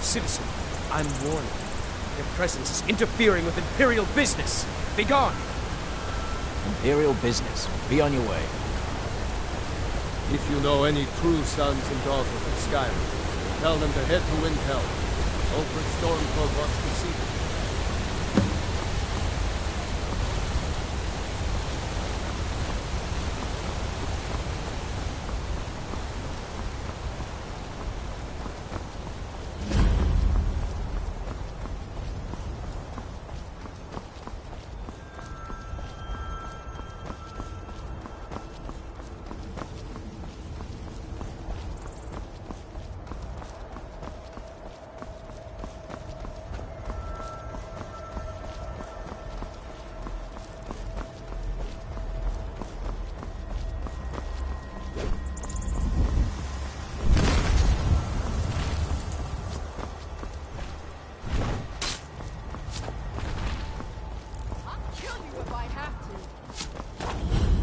citizen. I'm warning you. Your presence is interfering with Imperial business. Be gone! Imperial business. Be on your way. If you know any true sons and daughters of Skyrim, tell them to head to Windhelm. Ulfric Stormcloak wants to see them.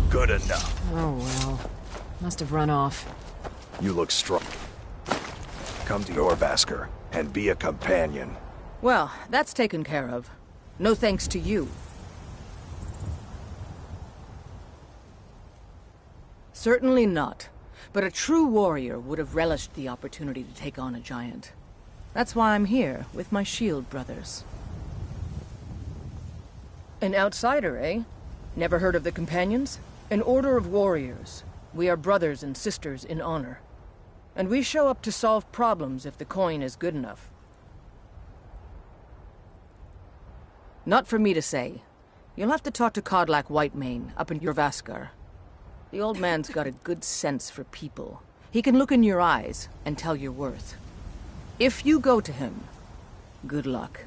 Good enough. Oh well. Must have run off. You look strong. Come to your Vasker and be a companion. Well, that's taken care of. No thanks to you. Certainly not. But a true warrior would have relished the opportunity to take on a giant. That's why I'm here, with my shield brothers. An outsider, eh? Never heard of the Companions? An order of warriors. We are brothers and sisters in honor. And we show up to solve problems if the coin is good enough. Not for me to say. You'll have to talk to Kodlak Whitemane up in your Vaskar. The old man's got a good sense for people. He can look in your eyes and tell your worth. If you go to him, good luck.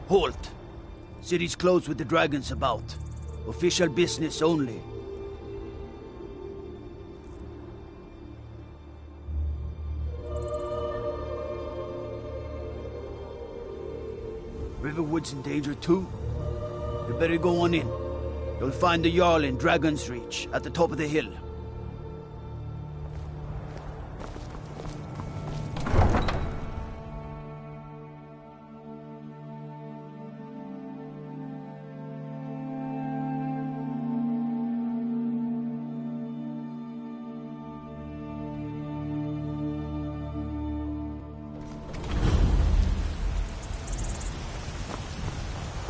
Halt! City's closed with the dragons about. Official business only. Riverwood's in danger too? You better go on in. You'll find the Jarl in Dragon's Reach, at the top of the hill.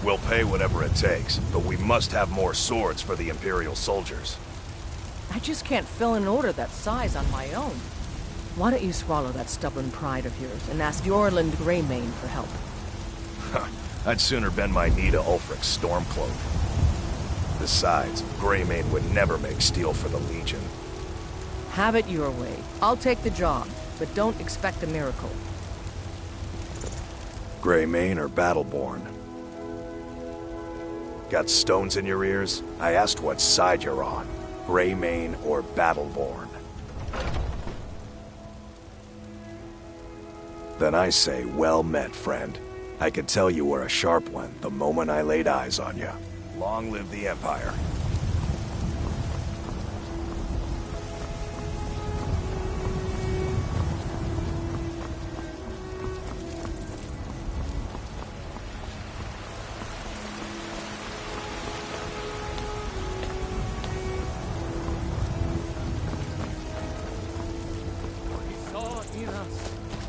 We'll pay whatever it takes, but we must have more swords for the Imperial soldiers. I just can't fill an order that size on my own. Why don't you swallow that stubborn pride of yours and ask Yorland Greymane for help? I'd sooner bend my knee to Ulfric Stormcloak. Besides, Greymane would never make steel for the Legion. Have it your way. I'll take the job, but don't expect a miracle. Greymane or Battleborn? Got stones in your ears? I asked what side you're on. Greymane or Battleborn? Then I say, well met, friend. I could tell you were a sharp one the moment I laid eyes on you. Long live the Empire.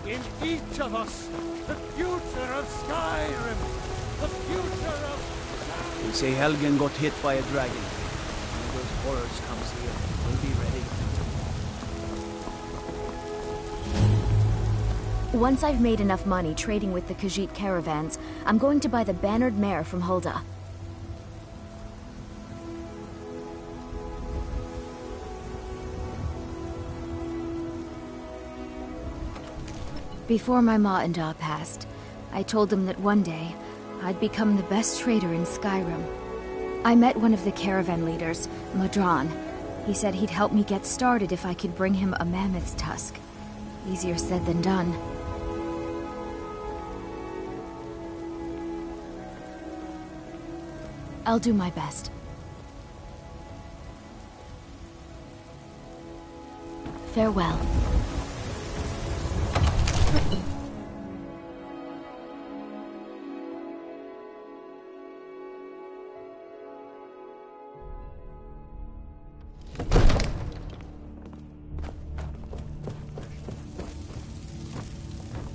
In each of us, the future of Skyrim, the future of... They say Helgen got hit by a dragon. horrors comes here, we'll be ready. Once I've made enough money trading with the Khajiit caravans, I'm going to buy the bannered mare from Hulda. Before my ma and Da passed, I told them that one day, I'd become the best trader in Skyrim. I met one of the caravan leaders, Madran. He said he'd help me get started if I could bring him a mammoth's tusk. Easier said than done. I'll do my best. Farewell.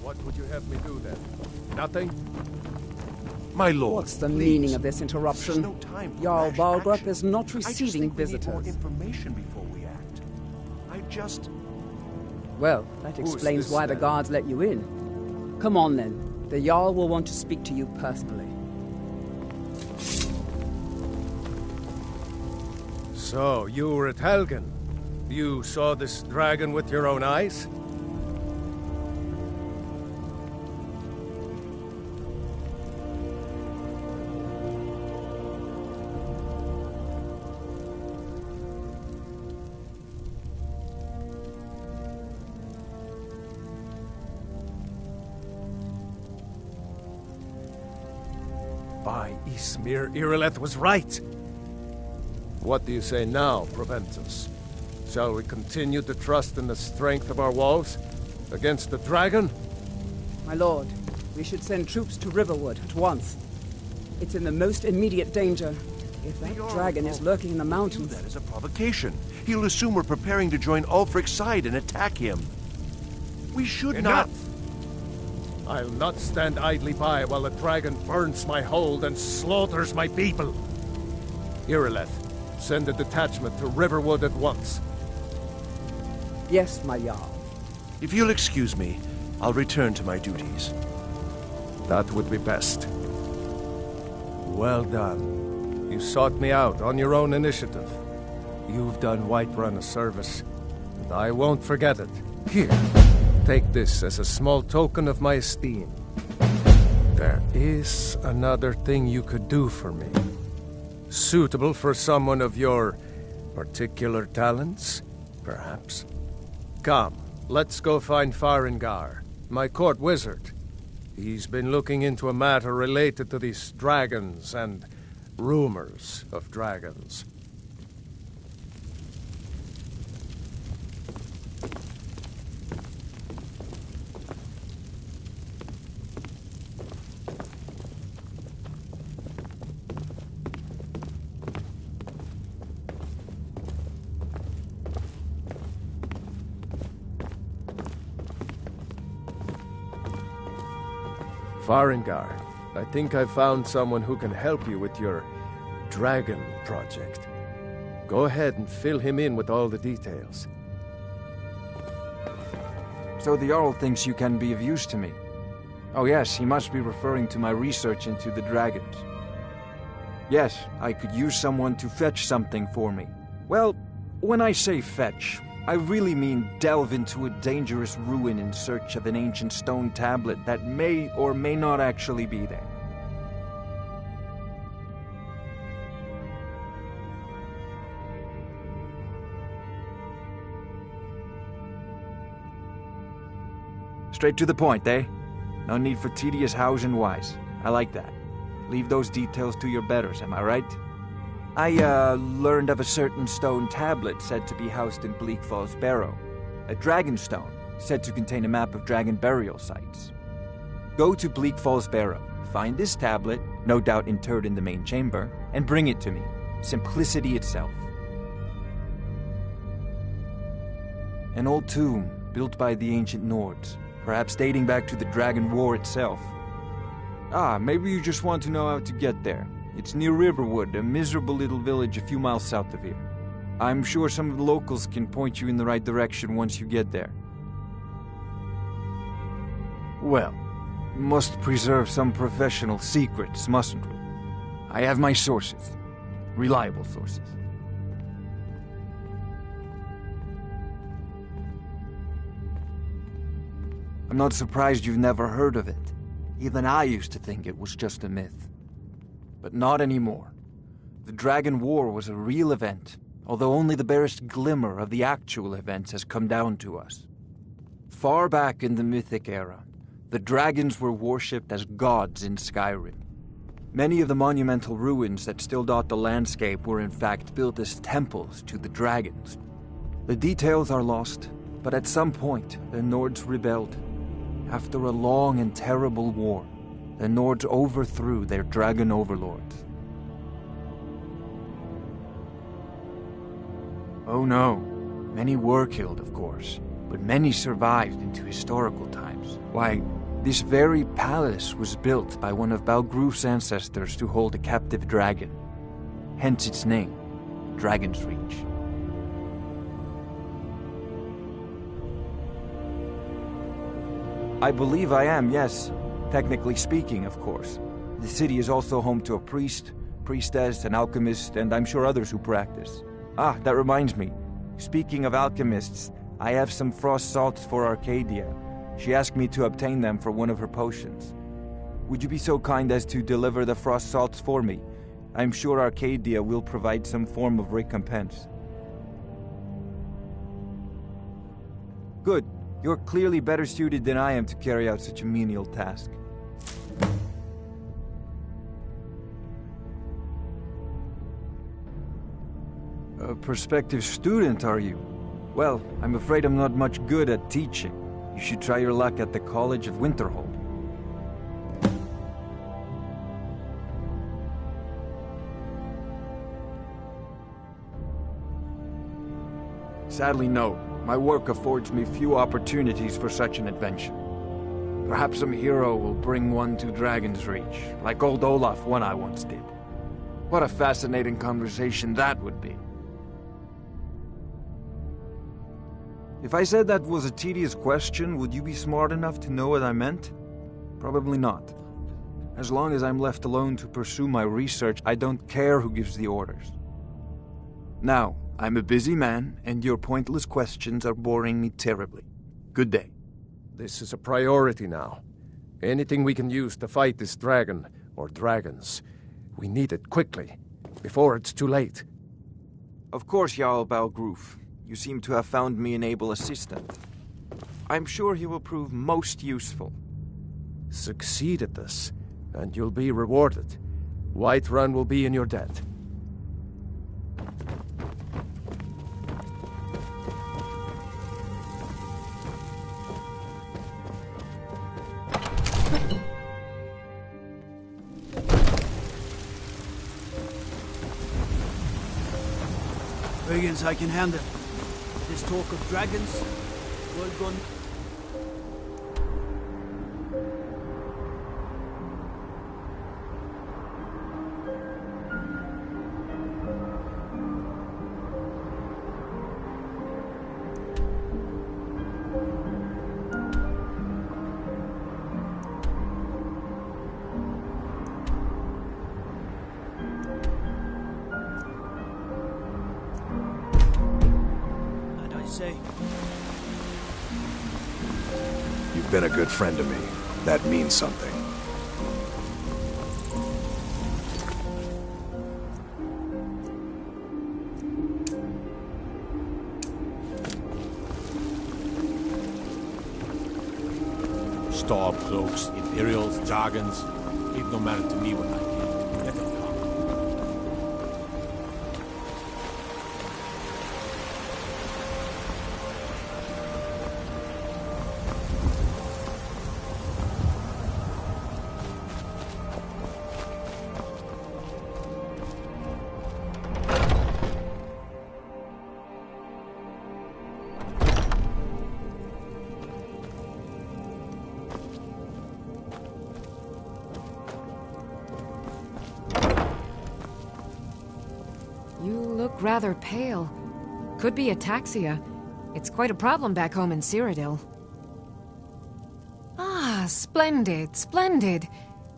What would you have me do then? Nothing? My lord, What's the please. meaning of this There's interruption? no time for Jarl rash Balgrup action. is not I just receiving think we need more visitors. information before we act. I just... Well, that Who's explains this why the then? guards let you in. Come on then. The Jarl will want to speak to you personally. So, you were at Helgen. You saw this dragon with your own eyes? By Ismir, Irileth was right. What do you say now, Proventus? Shall we continue to trust in the strength of our walls against the dragon? My lord, we should send troops to Riverwood at once. It's in the most immediate danger. If that dragon is lurking in the mountains... That is a provocation. He'll assume we're preparing to join Ulfric's side and attack him. We should Enough! not... I'll not stand idly by while the dragon burns my hold and slaughters my people. Irileth, send a detachment to Riverwood at once. Yes, my Jarl. If you'll excuse me, I'll return to my duties. That would be best. Well done. You sought me out on your own initiative. You've done Whiterun a service, and I won't forget it. Here, take this as a small token of my esteem. There is another thing you could do for me. Suitable for someone of your particular talents, perhaps. Come, let's go find Farengar, my court wizard. He's been looking into a matter related to these dragons and rumors of dragons. Farengar, I think I've found someone who can help you with your dragon project. Go ahead and fill him in with all the details. So the Jarl thinks you can be of use to me. Oh yes, he must be referring to my research into the dragons. Yes, I could use someone to fetch something for me. Well, when I say fetch, I really mean delve into a dangerous ruin in search of an ancient stone tablet that may or may not actually be there. Straight to the point, eh? No need for tedious hows and whys. I like that. Leave those details to your betters, am I right? I, learned of a certain stone tablet said to be housed in Bleak Falls Barrow. A dragon stone, said to contain a map of dragon burial sites. Go to Bleak Falls Barrow, find this tablet, no doubt interred in the main chamber, and bring it to me. Simplicity itself. An old tomb, built by the ancient Nords, perhaps dating back to the Dragon War itself. Ah, maybe you just want to know how to get there. It's near Riverwood, a miserable little village a few miles south of here. I'm sure some of the locals can point you in the right direction once you get there. Well, must preserve some professional secrets, mustn't we? I have my sources. Reliable sources. I'm not surprised you've never heard of it. Even I used to think it was just a myth. But not anymore. The Dragon War was a real event, although only the barest glimmer of the actual events has come down to us. Far back in the Mythic era, the dragons were worshipped as gods in Skyrim. Many of the monumental ruins that still dot the landscape were in fact built as temples to the dragons. The details are lost, but at some point, the Nords rebelled. After a long and terrible war, the Nords overthrew their dragon overlords. Oh no, many were killed, of course, but many survived into historical times. Why, this very palace was built by one of Balgruf's ancestors to hold a captive dragon. Hence its name, Dragon's Reach. I believe I am, yes. Technically speaking, of course. The city is also home to a priest, priestess, an alchemist, and I'm sure others who practice. Ah, that reminds me. Speaking of alchemists, I have some frost salts for Arcadia. She asked me to obtain them for one of her potions. Would you be so kind as to deliver the frost salts for me? I'm sure Arcadia will provide some form of recompense. Good. You're clearly better suited than I am to carry out such a menial task. A prospective student, are you? Well, I'm afraid I'm not much good at teaching. You should try your luck at the College of Winterhold. Sadly, no. My work affords me few opportunities for such an adventure. Perhaps some hero will bring one to Dragon's Reach, like old Olaf one I once did. What a fascinating conversation that would be. If I said that was a tedious question, would you be smart enough to know what I meant? Probably not. As long as I'm left alone to pursue my research, I don't care who gives the orders. Now, I'm a busy man, and your pointless questions are boring me terribly. Good day. This is a priority now. Anything we can use to fight this dragon, or dragons, we need it quickly, before it's too late. Of course, Jarl Balgruf. You seem to have found me an able assistant. I'm sure he will prove most useful. Succeed at this, and you'll be rewarded. Whiterun will be in your debt. Brigands I can handle. This talk of dragons, well gone. You've been a good friend to me. That means something. Stormcloaks, Imperials, Dragons. It no matter to me what I can. Let them come. You look rather pale. Could be ataxia. It's quite a problem back home in Cyrodiil. Ah, splendid, splendid.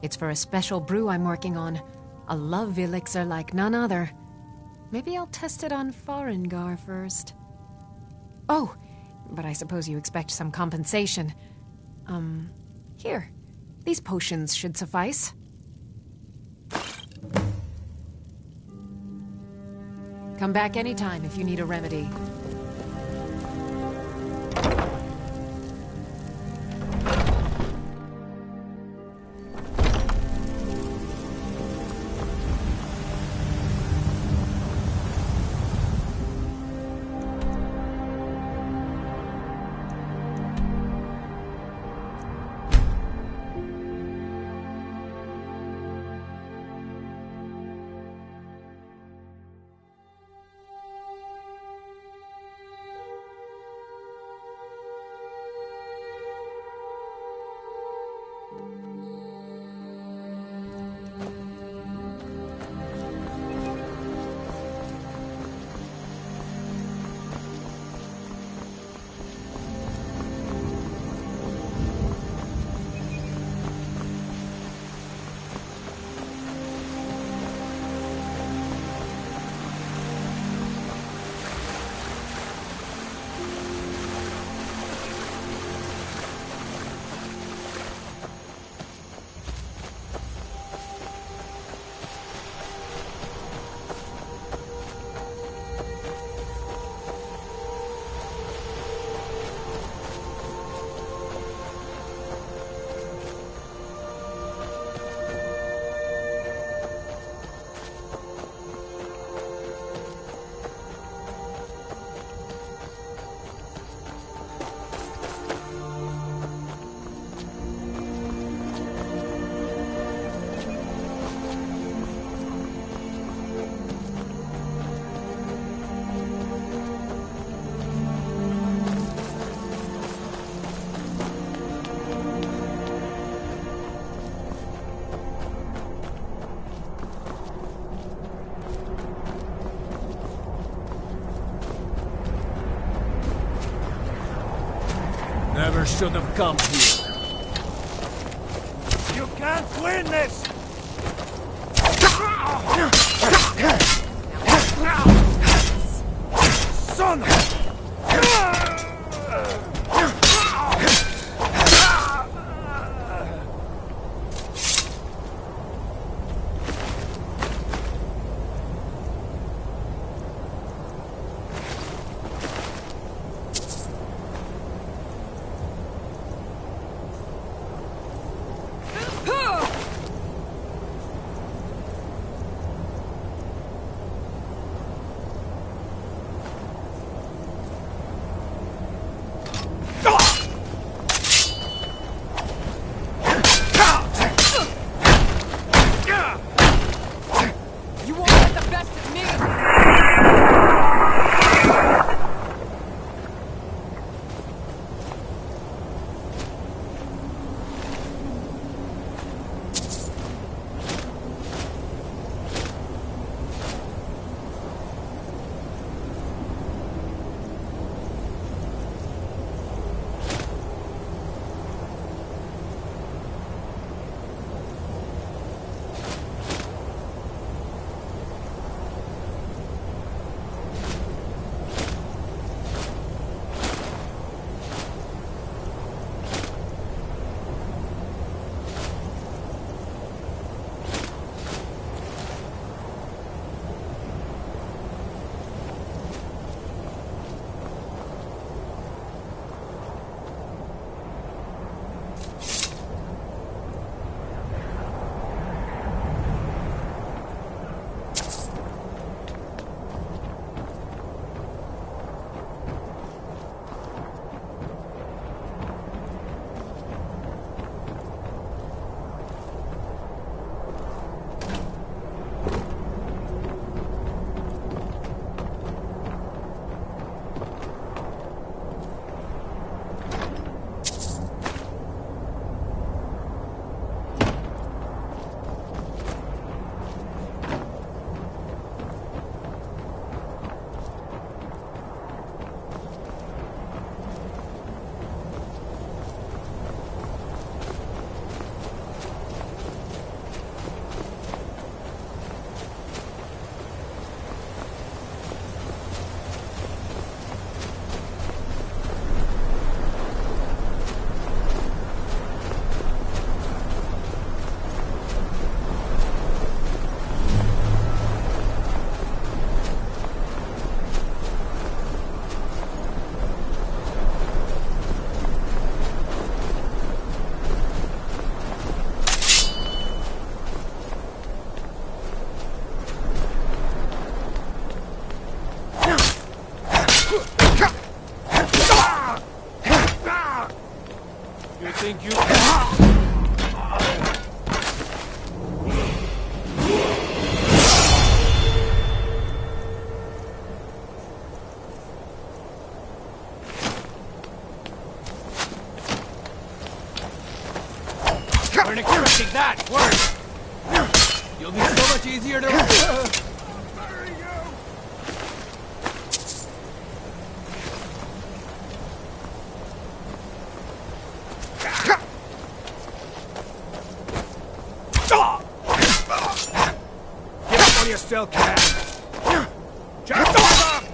It's for a special brew I'm working on. A love elixir like none other. Maybe I'll test it on Farengar first. Oh, but I suppose you expect some compensation. Here. These potions should suffice. Come back anytime if you need a remedy. Never should have come here. You can't win this! Son of... think you... We're correcting that! Word! You'll be so much easier to... Get up when you still can! Jump over!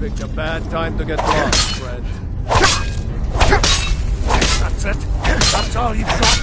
Picked a bad time to get lost, friend. That's it? That's all you've got?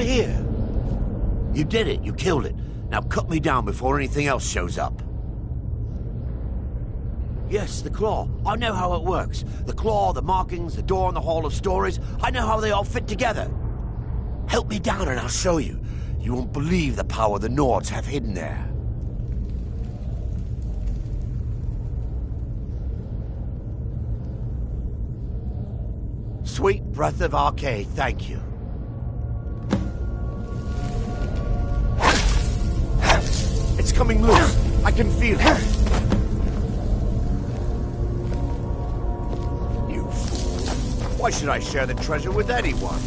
here. You did it. You killed it. Now cut me down before anything else shows up. Yes, the claw. I know how it works. The claw, the markings, the door in the Hall of Stories. I know how they all fit together. Help me down and I'll show you. You won't believe the power the Nords have hidden there. Sweet breath of Arcade, thank you. It's coming loose. I can feel it. You fool. Why should I share the treasure with anyone?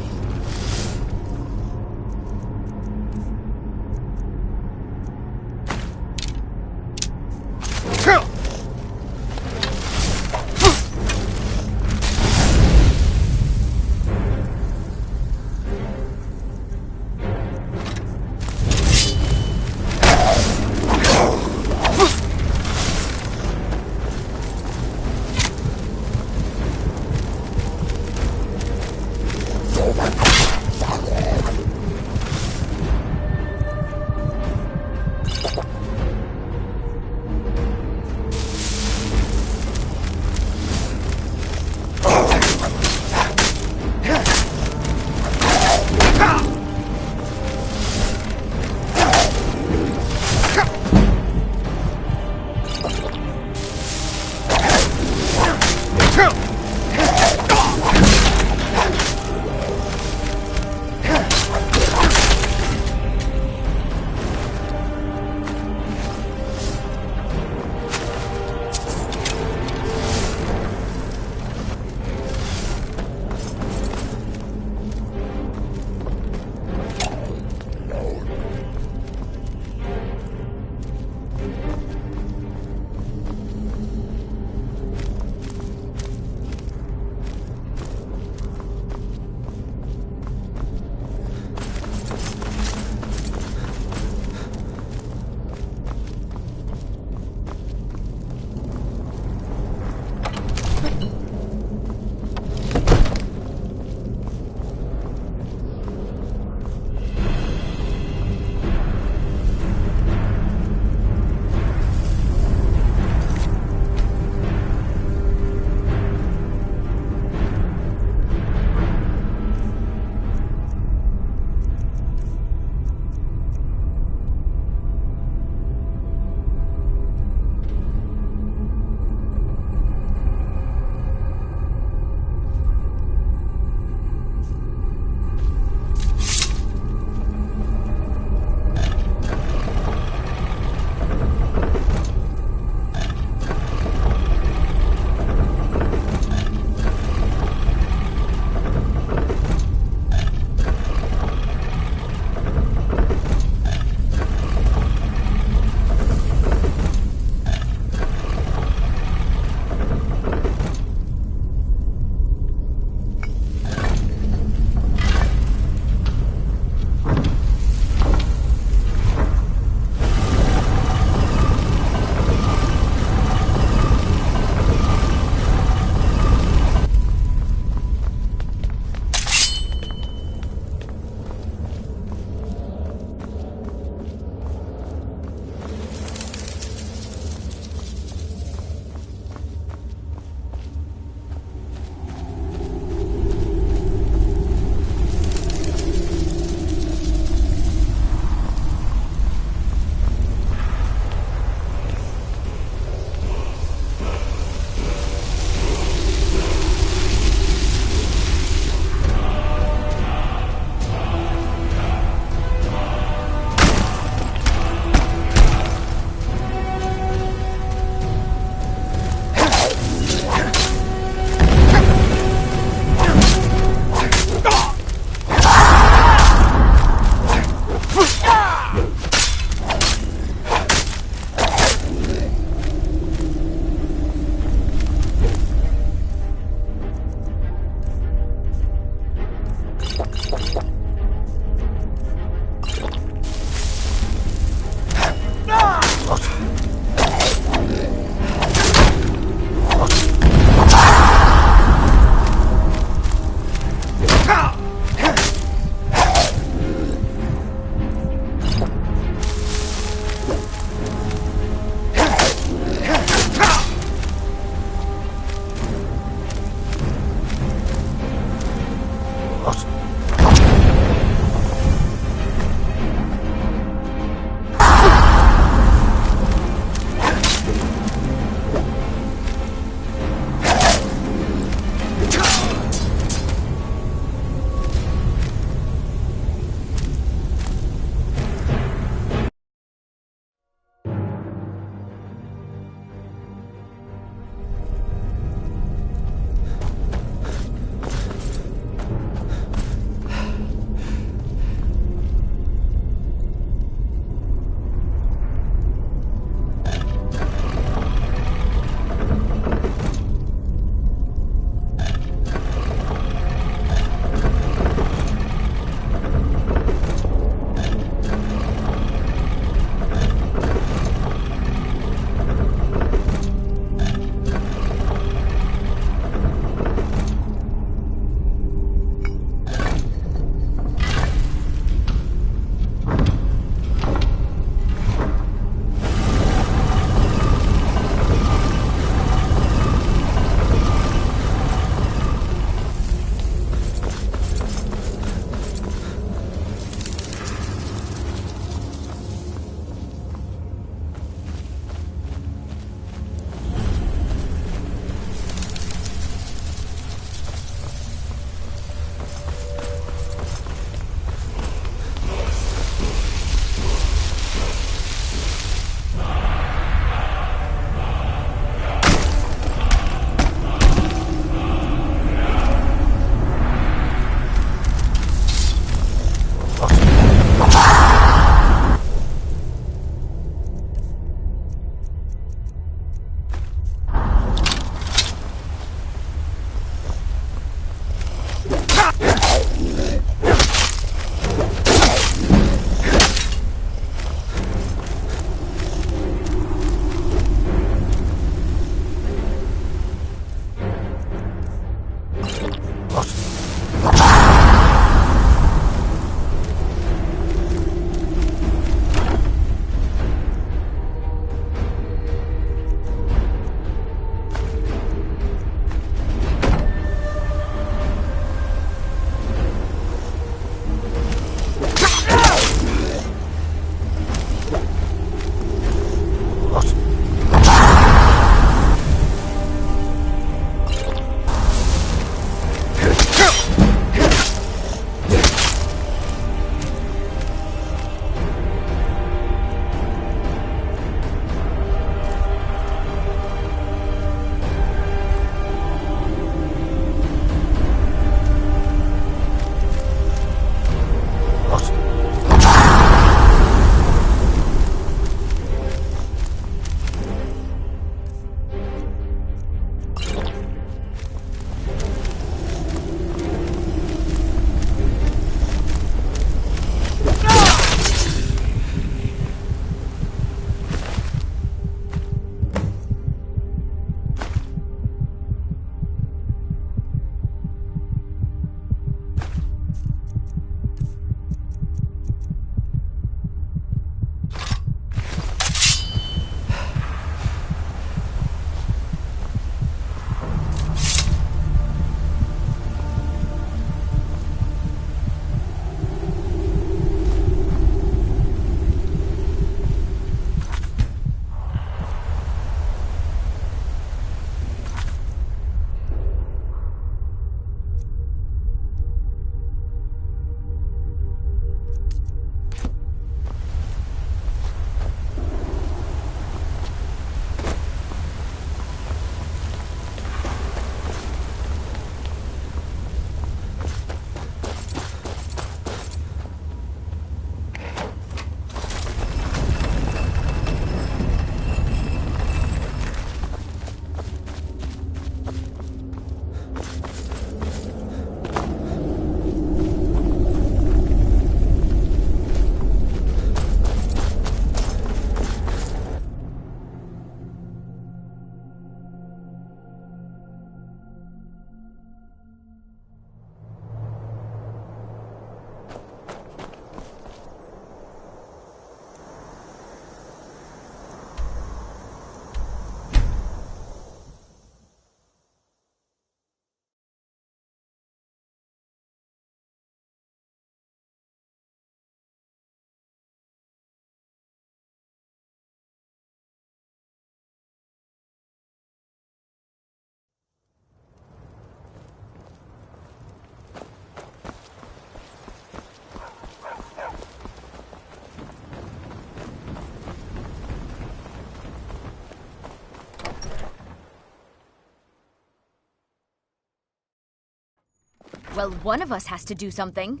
Well, one of us has to do something.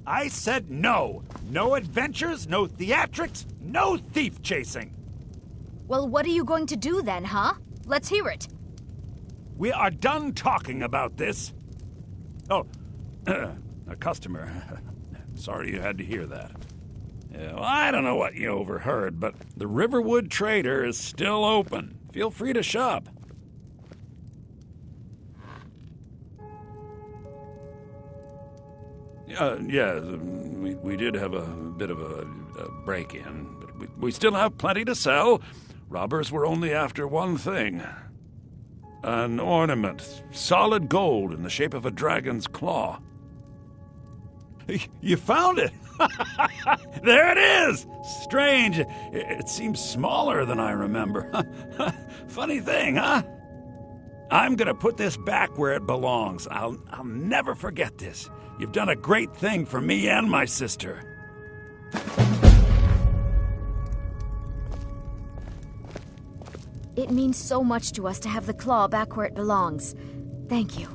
I said no. No adventures, no theatrics, no thief chasing. Well, what are you going to do then, huh? Let's hear it. We are done talking about this. Oh, a customer. Sorry you had to hear that. Yeah, well, I don't know what you overheard, but the Riverwood Trader is still open. Feel free to shop. Yeah, we did have a bit of a break-in, but we still have plenty to sell. Robbers were only after one thing. An ornament, solid gold in the shape of a dragon's claw. You found it! There it is! Strange. It seems smaller than I remember. Funny thing, huh? I'm gonna put this back where it belongs. I'll never forget this. You've done a great thing for me and my sister. It means so much to us to have the claw back where it belongs. Thank you.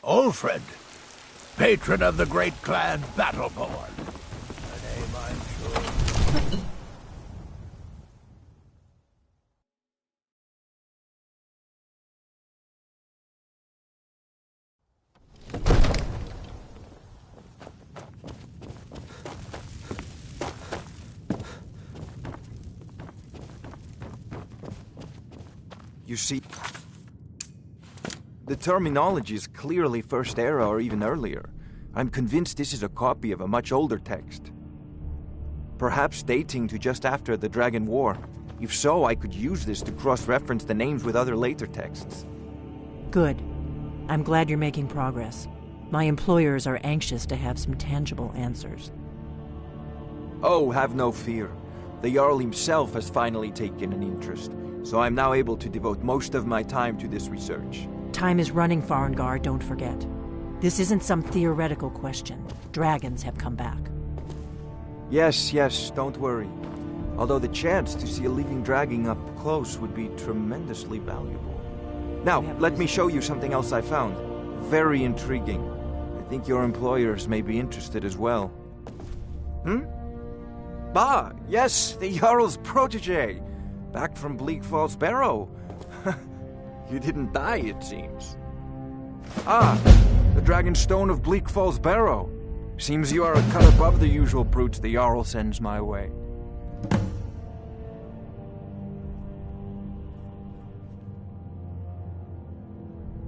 Ulfred, patron of the great clan Battleborn. A name I'm sure. You see, the terminology is clearly First Era or even earlier. I'm convinced this is a copy of a much older text. Perhaps dating to just after the Dragon War. If so, I could use this to cross-reference the names with other later texts. Good. I'm glad you're making progress. My employers are anxious to have some tangible answers. Oh, have no fear. The Jarl himself has finally taken an interest, so I'm now able to devote most of my time to this research. Time is running, Farengar, don't forget. This isn't some theoretical question. Dragons have come back. Yes, don't worry. Although the chance to see a living dragon up close would be tremendously valuable. Now, let me show you something else I found. Very intriguing. I think your employers may be interested as well. Bah, yes, the Jarl's protege. Back from Bleak Falls Barrow. You didn't die, it seems. Ah, the Dragonstone of Bleak Falls Barrow. Seems you are a cut above the usual brutes the Jarl sends my way.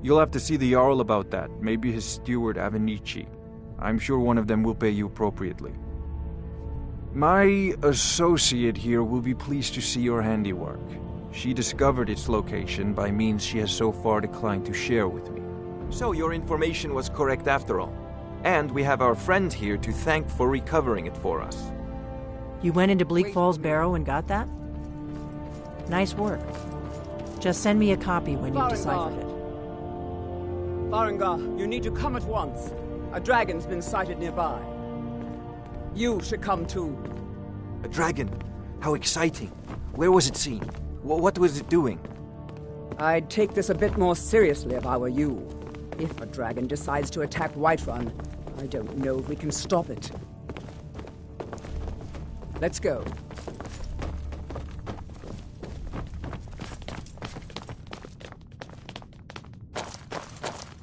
You'll have to see the Jarl about that, maybe his steward Avenici. I'm sure one of them will pay you appropriately. My associate here will be pleased to see your handiwork. She discovered its location by means she has so far declined to share with me. So your information was correct after all. And we have our friend here to thank for recovering it for us. You went into Bleak Falls Barrow and got that? Nice work. Just send me a copy when you've deciphered it. Farengar, you need to come at once. A dragon's been sighted nearby. You should come too. A dragon? How exciting. Where was it seen? What was it doing? I'd take this a bit more seriously if I were you. If a dragon decides to attack Whiterun, I don't know if we can stop it. Let's go.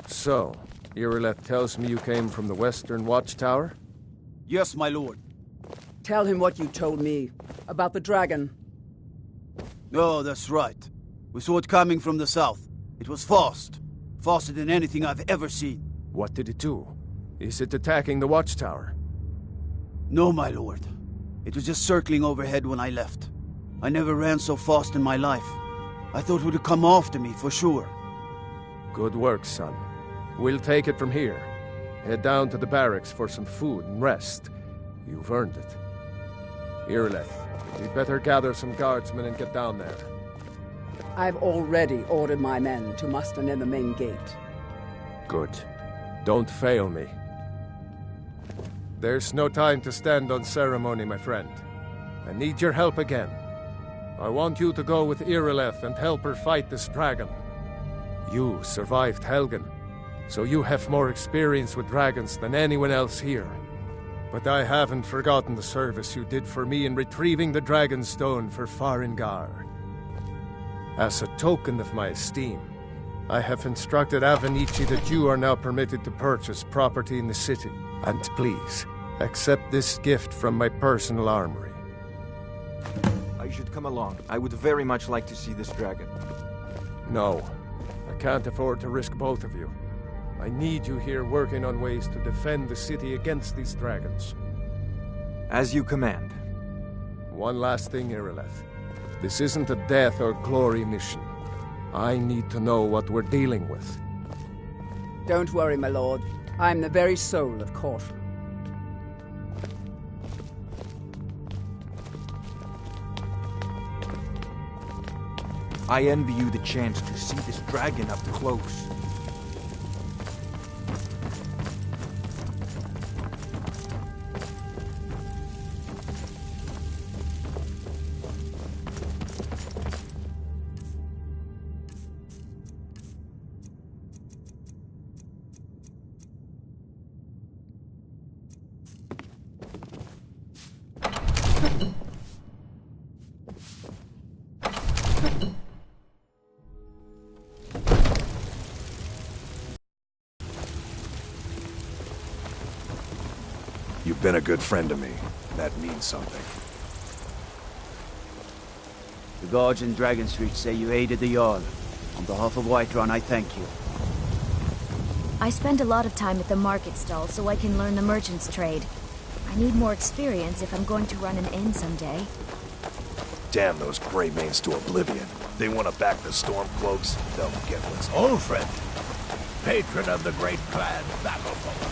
So, Irileth tells me you came from the Western Watchtower? Yes, my lord. Tell him what you told me about the dragon. Oh, that's right. We saw it coming from the south. It was fast. Faster than anything I've ever seen. What did it do? Is it attacking the Watchtower? No, my lord. It was just circling overhead when I left. I never ran so fast in my life. I thought it would come after me, for sure. Good work, son. We'll take it from here. head down to the barracks for some food and rest. You've earned it. Irileth, you'd better gather some guardsmen and get down there. I've already ordered my men to muster near the main gate. Good. Don't fail me. There's no time to stand on ceremony, my friend. I need your help again. I want you to go with Irileth and help her fight this dragon. You survived Helgen, so you have more experience with dragons than anyone else here. But I haven't forgotten the service you did for me in retrieving the Dragon's Stone for Farengar. As a token of my esteem, I have instructed Avenici that you are now permitted to purchase property in the city. And please, accept this gift from my personal armory. I should come along. I would very much like to see this dragon. No, I can't afford to risk both of you. I need you here working on ways to defend the city against these dragons. As you command. One last thing, Irileth. This isn't a death or glory mission. I need to know what we're dealing with. Don't worry, my lord. I'm the very soul of caution. I envy you the chance to see this dragon up close. You've been a good friend to me. That means something. The guards in Dragon Street say you aided the Jarl. On behalf of Whiterun, I thank you. I spend a lot of time at the market stall so I can learn the merchant's trade. I need more experience if I'm going to run an inn someday. Damn those Greymanes to oblivion. They want to back the Stormcloaks, they'll get what's Ulfric, patron of the great clan Battlefold.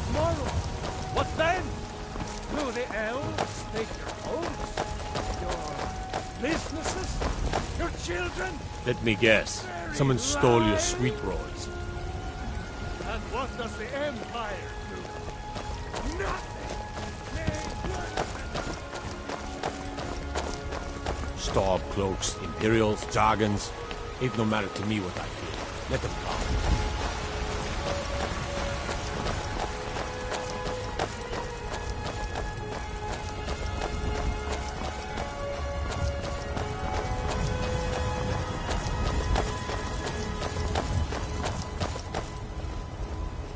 Tomorrow, what then? Will the elves take your homes? Your businesses? Your children? Let me guess. Someone stole your sweet rolls. And what does the Empire do? Nothing! Storm cloaks, Imperials, Jargons. It no matter to me what I feel. Let them come.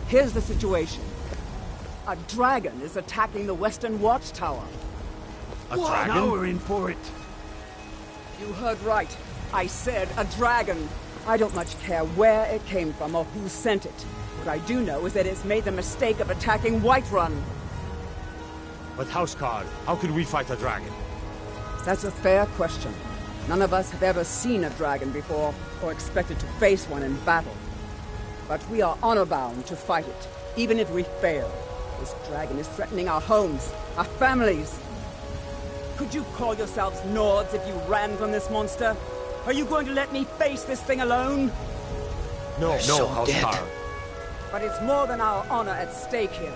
Here's the situation. A dragon is attacking the Western Watchtower. A dragon? Now we're in for it. You heard right. I said a dragon. I don't much care where it came from or who sent it. What I do know is that it's made the mistake of attacking Whiterun. But Housecarl, how could we fight a dragon? That's a fair question. None of us have ever seen a dragon before, or expected to face one in battle. But we are honor-bound to fight it, even if we fail. This dragon is threatening our homes, our families. Could you call yourselves Nords if you ran from this monster? Are you going to let me face this thing alone? No, Housecarl. But it's more than our honor at stake here.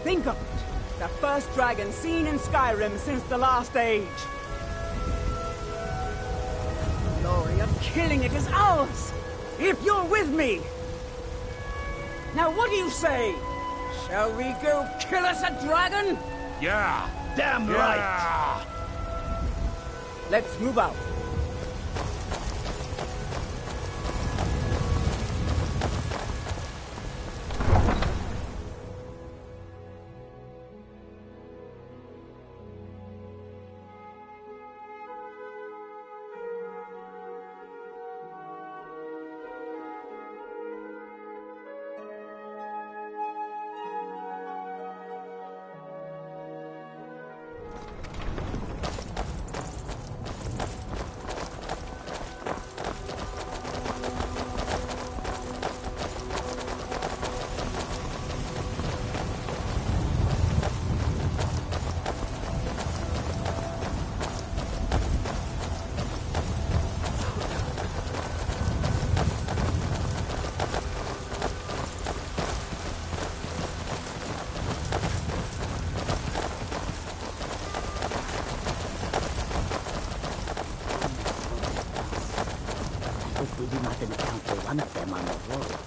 Think of it. The first dragon seen in Skyrim since the last age. The glory of killing it is ours, if you're with me. Now what do you say? Shall we go kill us a dragon? Yeah! Damn right! Let's move out. in the world.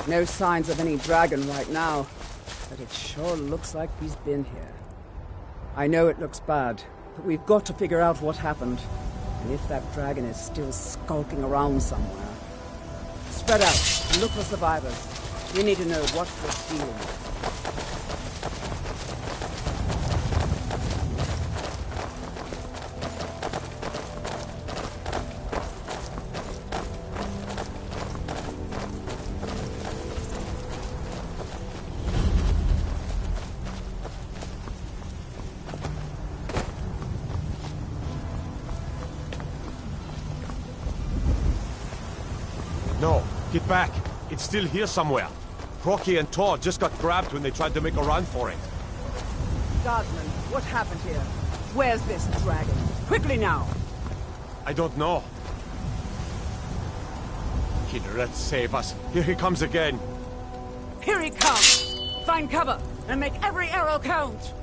No signs of any dragon right now, but it sure looks like he's been here. I know it looks bad, but we've got to figure out what happened, and if that dragon is still skulking around somewhere. Spread out and look for survivors. We need to know what we're stealing. No, get back. It's still here somewhere. Crocky and Todd just got grabbed when they tried to make a run for it. Guardsman, what happened here? Where's this dragon? Quickly now! I don't know. Killer, let's save us. Here he comes again. Here he comes! Find cover and make every arrow count!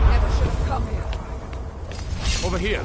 Never should have come here. Over here.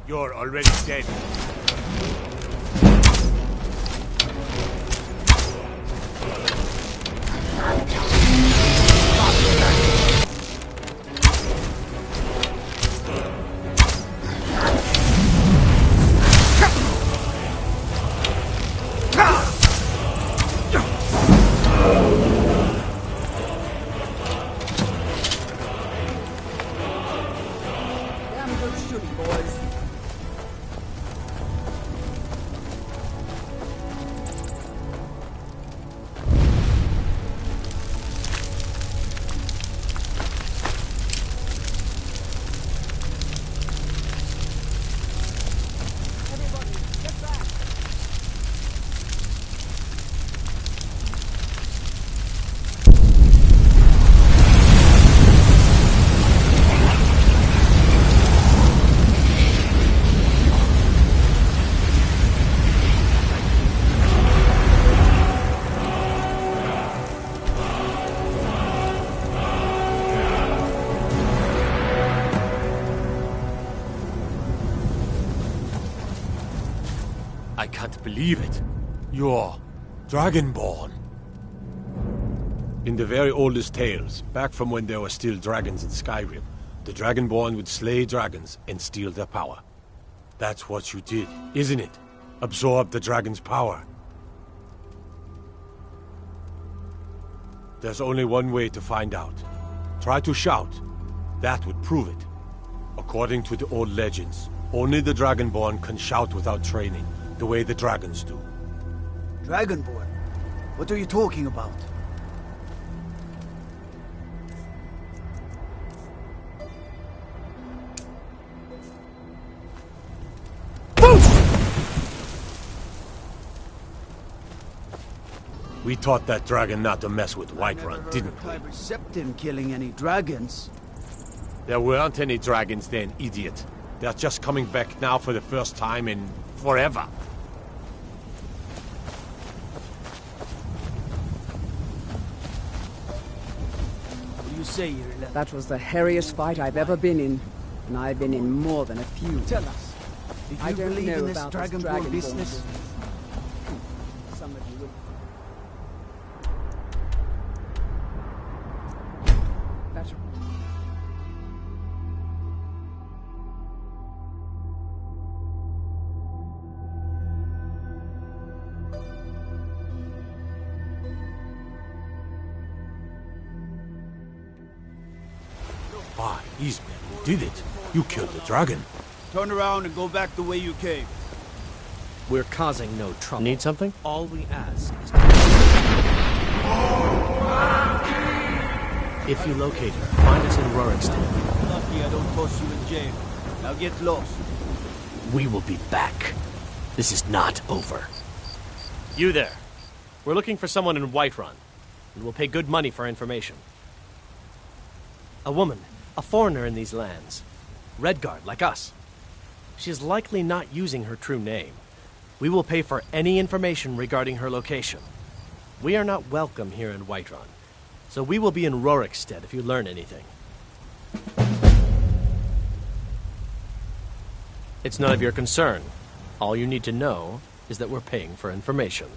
You're already dead. to me, boys. I can't believe it. You're Dragonborn. In the very oldest tales, back from when there were still dragons in Skyrim, the Dragonborn would slay dragons and steal their power. That's what you did, isn't it? Absorb the dragon's power. There's only one way to find out. Try to shout. That would prove it. According to the old legends, only the Dragonborn can shout without training, the way the dragons do. Dragonborn? What are you talking about? We taught that dragon not to mess with Whiterun, didn't we? I accept him killing any dragons. There weren't any dragons then, idiot. They're just coming back now for the first time in forever. What do you say, Irileth? That was the hairiest fight I've ever been in, and I've been in more than a few. Tell us, do you believe in this Dragonborn business? Some of you will. Better. By Eastman, you did it. You killed the dragon. Turn around and go back the way you came. We're causing no trouble. Need something? All we ask is if you locate her, find us in Rorikstead. Lucky I don't toss you in jail. Now get lost. We will be back. This is not over. You there. We're looking for someone in Whiterun, and we'll pay good money for information. A woman, a foreigner in these lands. Redguard, like us. She is likely not using her true name. We will pay for any information regarding her location. We are not welcome here in Whiterun, so we will be in Rorikstead if you learn anything. It's none of your concern. All you need to know is that we're paying for information.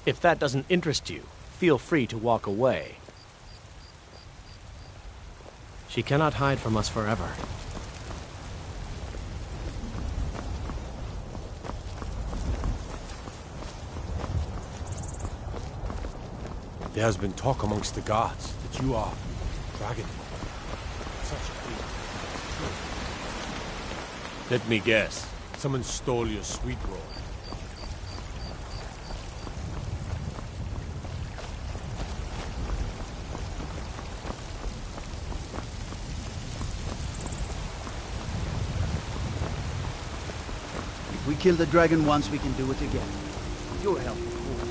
If that doesn't interest you, feel free to walk away. She cannot hide from us forever. There has been talk amongst the guards that you are Dragon. Such a big truth. Let me guess. Someone stole your sweet roll. If we kill the dragon once, we can do it again. With your help, of course.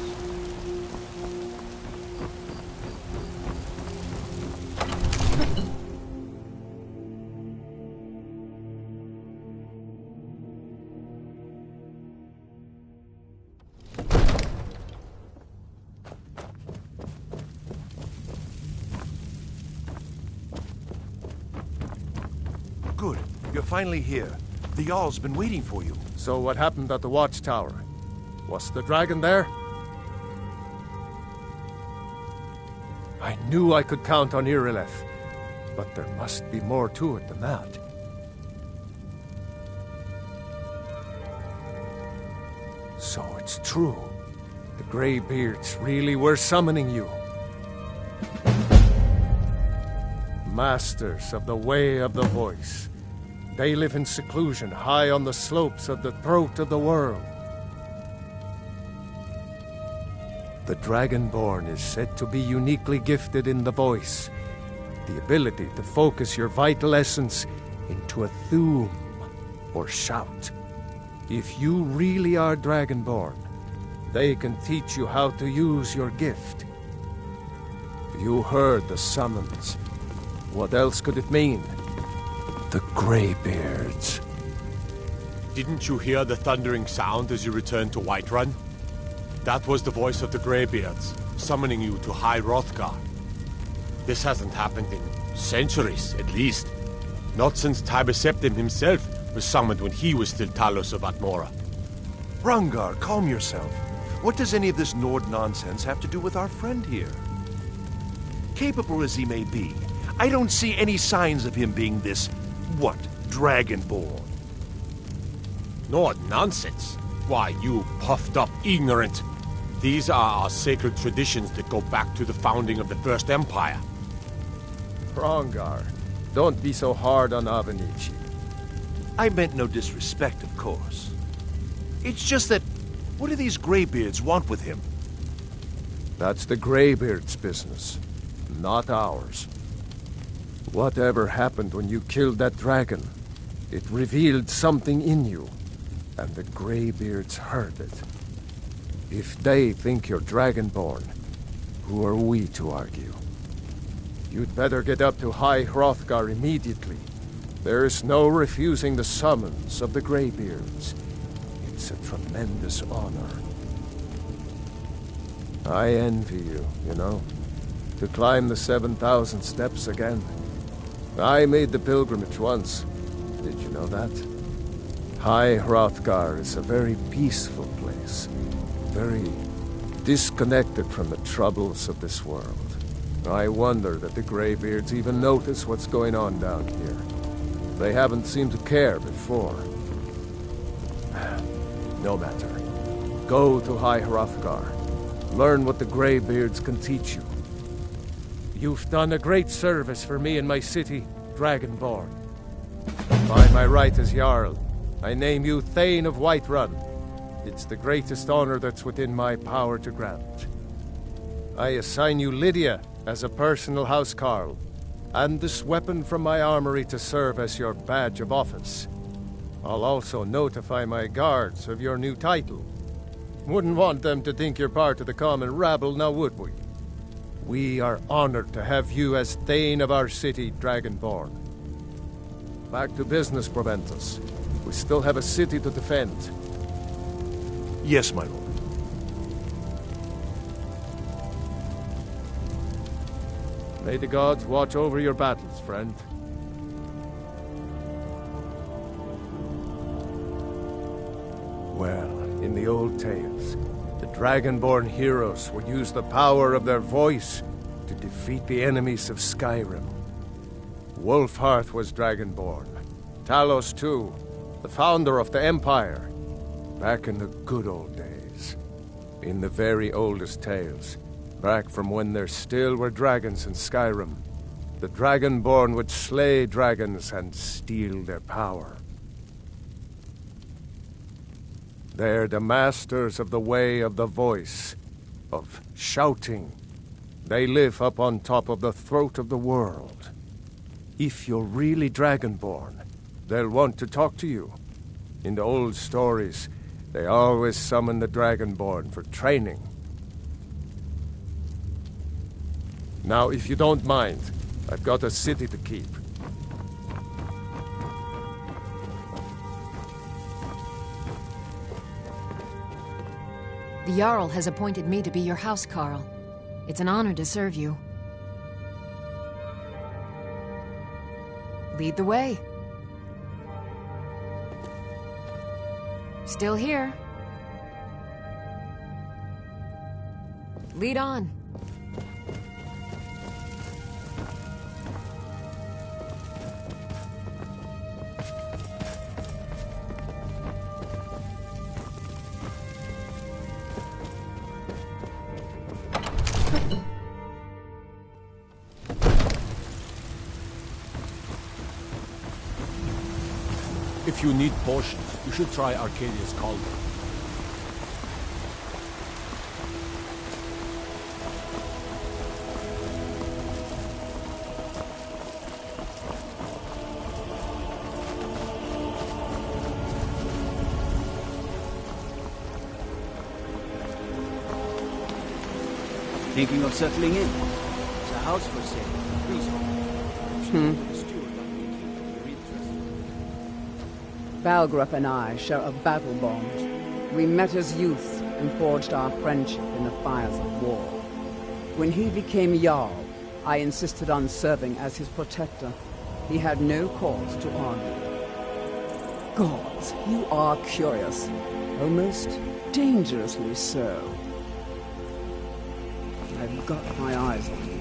Good. You're finally here. The Jarl's been waiting for you. So what happened at the watchtower? Was the dragon there? I knew I could count on Irileth, but there must be more to it than that. So it's true. The Greybeards really were summoning you. Masters of the Way of the Voice. They live in seclusion high on the slopes of the throat of the world. The Dragonborn is said to be uniquely gifted in the voice, the ability to focus your vital essence into a thum, or shout. If you really are Dragonborn, they can teach you how to use your gift. You heard the summons. What else could it mean? The Greybeards. Didn't you hear the thundering sound as you returned to Whiterun? That was the voice of the Greybeards, summoning you to High Hrothgar. This hasn't happened in centuries, at least. Not since Tiber Septim himself was summoned when he was still Talos of Atmora. Hrongar, calm yourself. What does any of this Nord nonsense have to do with our friend here? Capable as he may be, I don't see any signs of him being this, what, Dragonborn? Nord nonsense? Why, you puffed up ignorant. These are our sacred traditions that go back to the founding of the First Empire. Hrongar, don't be so hard on Avenici. I meant no disrespect, of course. It's just that, what do these Greybeards want with him? That's the Greybeards' business, not ours. Whatever happened when you killed that dragon, it revealed something in you, and the Greybeards heard it. If they think you're Dragonborn, who are we to argue? You'd better get up to High Hrothgar immediately. There's no refusing the summons of the Greybeards. It's a tremendous honor. I envy you, you know, to climb the 7,000 steps again. I made the pilgrimage once. Did you know that? High Hrothgar is a very peaceful place. Very disconnected from the troubles of this world. I wonder that the Greybeards even notice what's going on down here. They haven't seemed to care before. No matter. Go to High Hrothgar. Learn what the Greybeards can teach you. You've done a great service for me and my city, Dragonborn. By my right as Jarl, I name you Thane of Whiterun. It's the greatest honor that's within my power to grant. I assign you Lydia as a personal housecarl, and this weapon from my armory to serve as your badge of office. I'll also notify my guards of your new title. Wouldn't want them to think you're part of the common rabble, now would we? We are honored to have you as Thane of our city, Dragonborn. Back to business, Proventus. We still have a city to defend. Yes, my lord. May the gods watch over your battles, friend. Well, in the old tales, the Dragonborn heroes would use the power of their voice to defeat the enemies of Skyrim. Wolfhearth was Dragonborn. Talos, too, the founder of the Empire. Back in the good old days. In the very oldest tales, back from when there still were dragons in Skyrim, the Dragonborn would slay dragons and steal their power. They're the masters of the way of the voice, of shouting. They live up on top of the throat of the world. If you're really Dragonborn, they'll want to talk to you. In the old stories, they always summon the Dragonborn for training. Now, if you don't mind, I've got a city to keep. The Jarl has appointed me to be your housecarl. It's an honor to serve you. Lead the way. Still here. Lead on. If you need potions, you should try Arcadia's cauldron. Thinking of settling in? There's a house for sale. Please. Balgrup and I share a battle bond. We met as youth and forged our friendship in the fires of war. When he became Jarl, I insisted on serving as his protector. He had no cause to argue. Gods, you are curious. Almost dangerously so. I've got my eyes on you.